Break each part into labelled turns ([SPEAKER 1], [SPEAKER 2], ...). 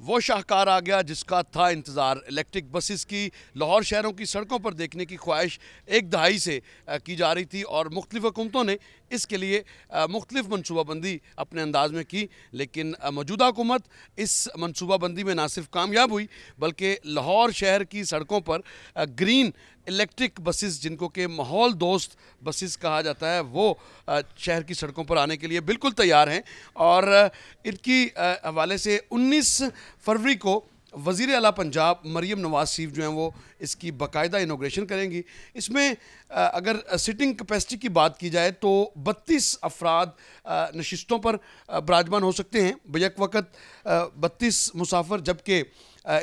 [SPEAKER 1] वो शाहकार आ गया जिसका था इंतज़ार। इलेक्ट्रिक बसेस की लाहौर शहरों की सड़कों पर देखने की ख्वाहिश एक दहाई से की जा रही थी और मुख्तलिफ़ हुकूमतों ने इसके लिए मुख्तलिफ़ मनसूबाबंदी अपने अंदाज में की, लेकिन मौजूदा हुकूमत इस मनसूबाबंदी में ना सिर्फ कामयाब हुई बल्कि लाहौर शहर की सड़कों पर ग्रीन इलेक्ट्रिक बसेस, जिनको कि माहौल दोस्त बसेस कहा जाता है, वो शहर की सड़कों पर आने के लिए बिल्कुल तैयार हैं। और इनकी हवाले से 19 फरवरी को वज़ीर आला पंजाब मरीम नवाज़ शरीफ जो हैं वो इसकी बाकायदा इनॉग्रेशन करेंगी। इसमें अगर सिटिंग कैपेसिटी की बात की जाए तो 32 अफराद नशिस्तों पर बराजमान हो सकते हैं बैक वक़्त, 32 मुसाफिर, जबकि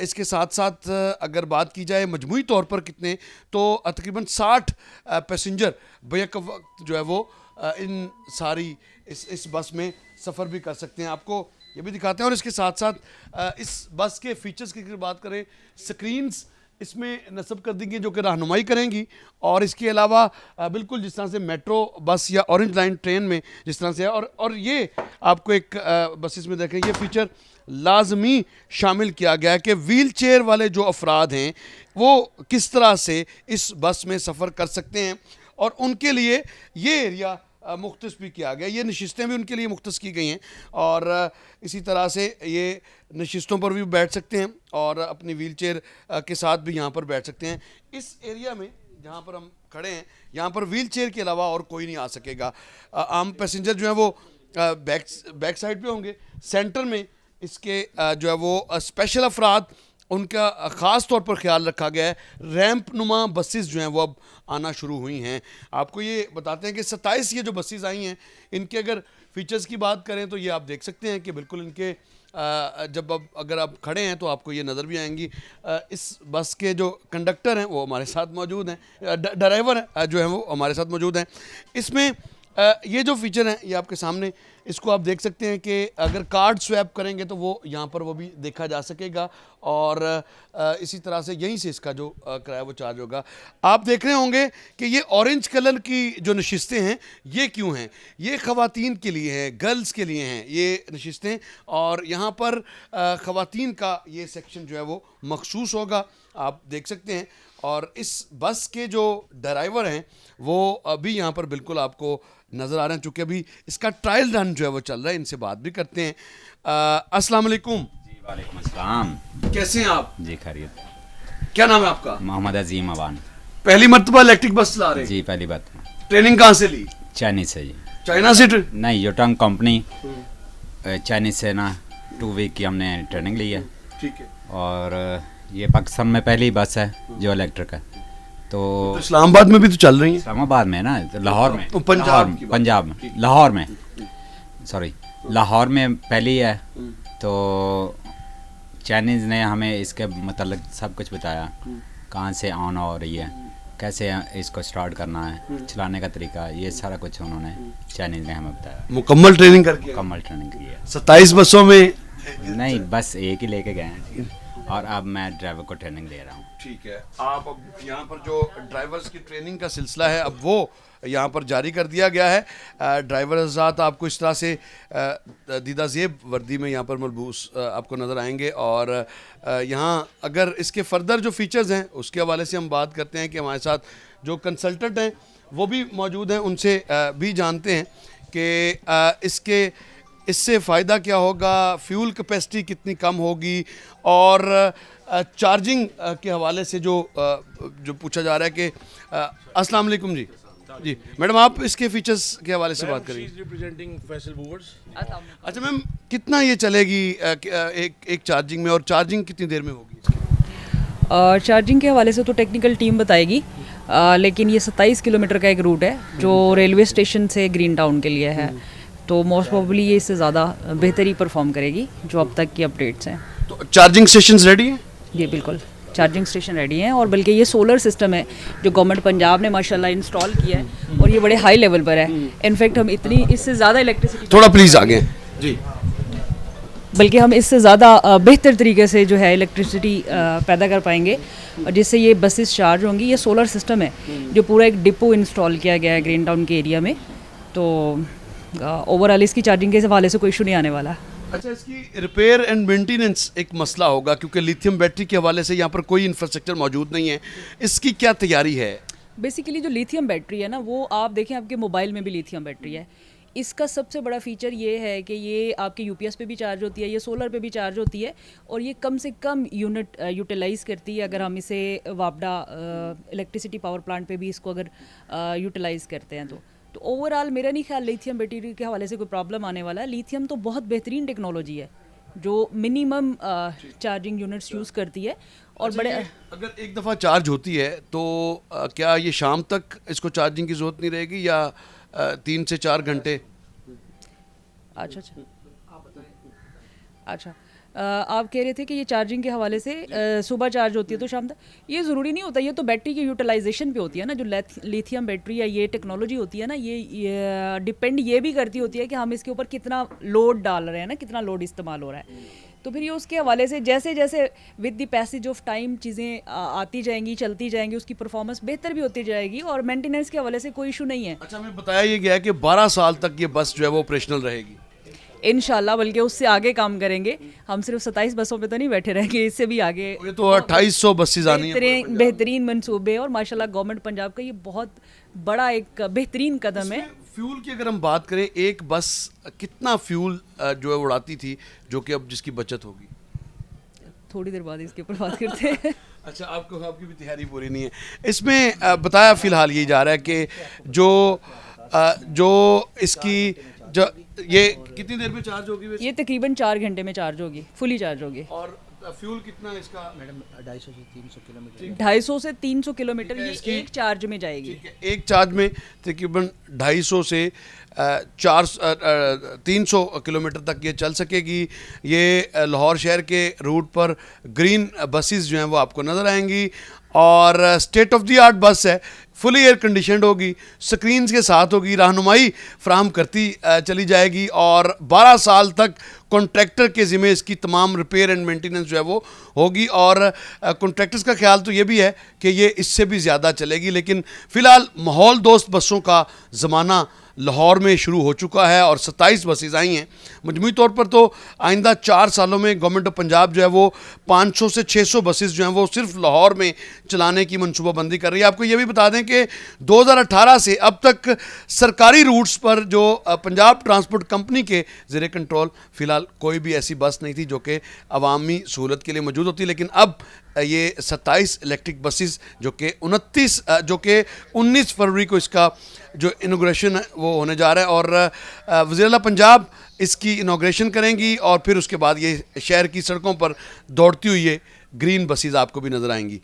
[SPEAKER 1] इसके साथ साथ अगर बात की जाए मजमूई तौर पर कितने, तो तकरीबन 60 पैसेंजर बैक वक्त जो है वो इन सारी इस बस में सफ़र भी कर सकते हैं। आपको ये भी दिखाते हैं। और इसके साथ साथ इस बस के फीचर्स की अगर बात करें, स्क्रीन्स इसमें नस्ब कर देंगी जो कि रहनुमाई करेंगी। और इसके अलावा बिल्कुल जिस तरह से मेट्रो बस या ऑरेंज लाइन ट्रेन में जिस तरह से है, और ये आपको एक बसेस में देखें, ये फीचर लाजमी शामिल किया गया है कि व्हील चेयर वाले जो अफराद हैं वो किस तरह से इस बस में सफ़र कर सकते हैं, और उनके लिए ये एरिया मुख्तस भी किया गया, ये नशिस्तें भी उनके लिए मुख्तस की गई हैं। और इसी तरह से ये नशिस्तों पर भी बैठ सकते हैं और अपनी व्हील चेयर के साथ भी यहाँ पर बैठ सकते हैं। इस एरिया में जहाँ पर हम खड़े हैं, यहाँ पर व्हील चेयर के अलावा और कोई नहीं आ सकेगा। आम पैसेंजर जो है वो बैक साइड पे होंगे। सेंटर में इसके जो है वो स्पेशल अफराद, उनका ख़ास तौर पर ख्याल रखा गया है। रैंप नुमा बसेस जो हैं वो अब आना शुरू हुई हैं। आपको ये बताते हैं कि 27 ये जो बसेस आई हैं, इनके अगर फ़ीचर्स की बात करें तो ये आप देख सकते हैं कि बिल्कुल इनके जब अब अगर आप खड़े हैं तो आपको ये नज़र भी आएंगी। इस बस के जो कंडक्टर हैं वो हमारे साथ मौजूद हैं, ड्राइवर जो हैं वो हमारे साथ मौजूद हैं। इसमें ये जो फीचर हैं ये आपके सामने, इसको आप देख सकते हैं कि अगर कार्ड स्वैप करेंगे तो वो यहाँ पर वो भी देखा जा सकेगा। और इसी तरह से यहीं से इसका जो किराया वो चार्ज होगा। आप देख रहे होंगे कि ये ऑरेंज कलर की जो नशिस्तें हैं ये क्यों हैं, ये ख़वातीन के लिए हैं, गर्ल्स के लिए हैं ये नशिस्तें। और यहाँ पर ख़वातीन का ये सेक्शन जो है वो मखसूस होगा, आप देख सकते हैं। और इस बस के जो ड्राइवर हैं वो अभी यहाँ पर बिल्कुल आपको नज़र आ रहे हैं, चूँकि अभी इसका ट्रायल रन जो है वो चल रहा है। इनसे बात भी करते हैं। अस्सलाम वालेकुम।
[SPEAKER 2] जी वालेकुम अस्सलाम।
[SPEAKER 1] कैसे हैं आप?
[SPEAKER 2] जी खैरियत।
[SPEAKER 1] क्या नाम है आपका?
[SPEAKER 2] मोहम्मद अजीम अवान।
[SPEAKER 1] पहली मर्तबा इलेक्ट्रिक बस चला रहे हैं?
[SPEAKER 2] जी पहली बात।
[SPEAKER 1] ट्रेनिंग कहाँ से ली?
[SPEAKER 2] चाइनीज से जी।
[SPEAKER 1] चाइना से?
[SPEAKER 2] नहीं, योटंग कंपनी चाइनीज से ना 2 वीक की हमने ट्रेनिंग ली है।
[SPEAKER 1] ठीक है।
[SPEAKER 2] और ये पाकिस्तान में पहली बस है जो इलेक्ट्रिक है। तो
[SPEAKER 1] इस्लामाबाद में भी तो चल रही है?
[SPEAKER 2] इस्लामाबाद में ना, तो लाहौर में,
[SPEAKER 1] पंजाब
[SPEAKER 2] में, लाहौर में, सॉरी लाहौर में पहली है। तो चाइनीज़ ने हमें इसके मतलब सब कुछ बताया, कहाँ से ऑन हो रही है, कैसे इसको स्टार्ट करना है, चलाने का तरीका, ये सारा कुछ उन्होंने चाइनीज़ ने हमें बताया।
[SPEAKER 1] मुकम्मल ट्रेनिंग करके?
[SPEAKER 2] मुकम्मल ट्रेनिंग की है।
[SPEAKER 1] 27 बसों में?
[SPEAKER 2] नहीं, बस एक ही लेके गए हैं और अब मैं ड्राइवर को ट्रेनिंग दे रहा हूँ। ठीक है।
[SPEAKER 1] आप अब यहाँ पर जो ड्राइवर्स की ट्रेनिंग का सिलसिला है अब वो यहाँ पर जारी कर दिया गया है। ड्राइवर हज़रात आपको इस तरह से दीदा ज़ेब वर्दी में यहाँ पर मलबूस आपको नज़र आएंगे। और यहाँ अगर इसके फर्दर जो फीचर्स हैं उसके हवाले से हम बात करते हैं कि हमारे साथ जो कंसल्टेंट हैं वो भी मौजूद हैं, उनसे भी जानते हैं कि इससे फ़ायदा क्या होगा, फ्यूल कैपेसिटी कितनी कम होगी, और चार्जिंग के हवाले से जो पूछा जा रहा है कि अस्सलाम वालेकुम जी। जी मैडम, आप इसके फीचर्स के हवाले से बात करेंगे। अच्छा मैम, कितना ये चलेगी एक चार्जिंग में, और चार्जिंग कितनी देर में होगी?
[SPEAKER 3] चार्जिंग के हवाले से तो टेक्निकल टीम बताएगी, लेकिन ये 27 किलोमीटर का एक रूट है जो रेलवे स्टेशन से ग्रीन टाउन के लिए है। तो मोस्ट प्रोबेबली ये इससे ज़्यादा बेहतर ही परफॉर्म करेगी जो अब तक की अपडेट्स हैं।
[SPEAKER 1] तो चार्जिंग स्टेशंस रेडी हैं?
[SPEAKER 3] जी बिल्कुल, चार्जिंग स्टेशन रेडी हैं। और बल्कि ये सोलर सिस्टम है जो गवर्नमेंट पंजाब ने माशाल्लाह इंस्टॉल किया है, और ये बड़े हाई लेवल पर है। इनफैक्ट हम इससे ज़्यादा इलेक्ट्रिसिटी,
[SPEAKER 1] थोड़ा प्लीज़ आगे जी,
[SPEAKER 3] बल्कि हम इससे ज़्यादा बेहतर तरीके से जो है इलेक्ट्रिसिटी पैदा कर पाएंगे, और जिससे ये बसेस चार्ज होंगी। ये सोलर सिस्टम है जो पूरा एक डिपो इंस्टॉल किया गया है ग्रीन टाउन के एरिया में। तो ओवरऑल इसकी चार्जिंग के हवाले से कोई इशू नहीं आने वाला।
[SPEAKER 1] अच्छा, इसकी रिपेयर एंड मेंटेनेंस एक मसला होगा क्योंकि लिथियम बैटरी के हवाले से यहाँ पर कोई इंफ्रास्ट्रक्चर मौजूद नहीं है, इसकी क्या तैयारी है?
[SPEAKER 3] बेसिकली जो लिथियम बैटरी है ना, वो आप देखें आपके मोबाइल में भी लिथियम बैटरी है। इसका सबसे बड़ा फीचर ये है कि ये आपके यूपीएस पे भी चार्ज होती है, ये सोलर पे भी चार्ज होती है, और ये कम से कम यूनिट यूटिलाइज़ करती है। अगर हम इसे वापडा इलेक्ट्रिसिटी पावर प्लांट पे भी इसको अगर यूटिलाइज़ करते हैं तो ओवरऑल मेरा नहीं ख्याल लिथियम बैटरी के हवाले से कोई प्रॉब्लम आने वाला है। लिथियम तो बहुत बेहतरीन टेक्नोलॉजी है जो मिनिमम चार्जिंग यूनिट्स यूज़ करती है और
[SPEAKER 1] अच्छा,
[SPEAKER 3] बड़े
[SPEAKER 1] ये अगर एक दफ़ा चार्ज होती है तो क्या ये शाम तक इसको चार्जिंग की ज़रूरत नहीं रहेगी या 3 से 4 घंटे?
[SPEAKER 3] अच्छा अच्छा आप कह रहे थे कि ये चार्जिंग के हवाले से सुबह चार्ज होती है तो शाम तक, ये ज़रूरी नहीं होता। ये तो बैटरी की यूटिलाइजेशन पे होती है ना, जो लिथियम बैटरी या ये टेक्नोलॉजी होती है ना, ये डिपेंड ये भी करती होती है कि हम इसके ऊपर कितना लोड डाल रहे हैं ना, कितना लोड इस्तेमाल हो रहा है। तो फिर ये उसके हवाले से जैसे जैसे with the passage of time चीज़ें आती जाएंगी, चलती जाएंगी, उसकी परफॉर्मेंस बेहतर भी होती जाएगी और मेंटेनेंस के हवाले से कोई इशू नहीं है।
[SPEAKER 1] अच्छा, हमें बताया ये गया है कि 12 साल तक ये बस जो है वो ऑपरेशनल रहेगी।
[SPEAKER 3] इंशाल्लाह, बल्कि उससे आगे काम करेंगे। हम सिर्फ 27 बसों पे तो नहीं बैठे रहेंगे, इससे भी आगे
[SPEAKER 1] ये तो 2800 बसेस आनी है।
[SPEAKER 3] बेहतरीन मंसूबे और माशाल्लाह गवर्नमेंट पंजाब का ये बहुत बड़ा एक बेहतरीन कदम है।
[SPEAKER 1] फ्यूल की अगर हम बात करें, एक बस कितना फ्यूल जो है उड़ाती थी, जो कि अब जिसकी बचत होगी?
[SPEAKER 3] थोड़ी देर बाद इसके ऊपर बात करते हैं।
[SPEAKER 1] अच्छा, आपकी भी तैयारी पूरी नहीं है इसमें। बताया फिलहाल ये जा रहा है कि जो इसकी जो ये कितनी देर में चार्ज होगी वैसे?
[SPEAKER 3] ये तकरीबन 4 घंटे में चार्ज होगी, फुली चार्ज होगी।
[SPEAKER 1] और फ्यूल कितना है इसका?
[SPEAKER 4] मैडम 250 से 300 किलोमीटर।
[SPEAKER 3] 250 से 300 किलोमीटर ये
[SPEAKER 1] इसकी-
[SPEAKER 3] एक चार्ज में जाएगी।
[SPEAKER 1] ठीक है, एक चार्ज में तकरीबन 250 से 300 किलोमीटर तक ये चल सकेगी। ये लाहौर शहर के रूट पर ग्रीन बसेस जो हैं वो आपको नज़र आएंगी और स्टेट ऑफ द आर्ट बस है, फुली एयर कंडीशनड होगी, स्क्रीन्स के साथ होगी, रहनुमाई फ्राहम करती चली जाएगी और 12 साल तक कॉन्ट्रैक्टर के ज़िम्मे इसकी तमाम रिपेयर एंड मेंटेनेंस जो है वो होगी। और कॉन्ट्रैक्टर्स का ख्याल तो ये भी है कि ये इससे भी ज़्यादा चलेगी, लेकिन फ़िलहाल माहौल दोस्त बसों का ज़माना लाहौर में शुरू हो चुका है और 27 बसेस आई हैं। मजमूई तौर पर तो आइंदा 4 सालों में गवर्नमेंट ऑफ पंजाब जो है वो 500 से 600 बसेस जो हैं वो सिर्फ लाहौर में चलाने की मनसूबाबंदी कर रही है। आपको ये भी बता दें कि 2018 से अब तक सरकारी रूट्स पर जो पंजाब ट्रांसपोर्ट कंपनी के ज़ेरे कंट्रोल फ़िलहाल कोई भी ऐसी बस नहीं थी जो कि अवामी सहूलत के लिए मौजूद होती, लेकिन अब ये 27 इलेक्ट्रिक बसेस जो कि 19 फरवरी को इसका जो इनॉग्रेशन है वो होने जा रहा है और वज़ीर आला पंजाब इसकी इनॉग्रेशन करेंगी और फिर उसके बाद ये शहर की सड़कों पर दौड़ती हुई ये ग्रीन बसेस आपको भी नज़र आएंगी।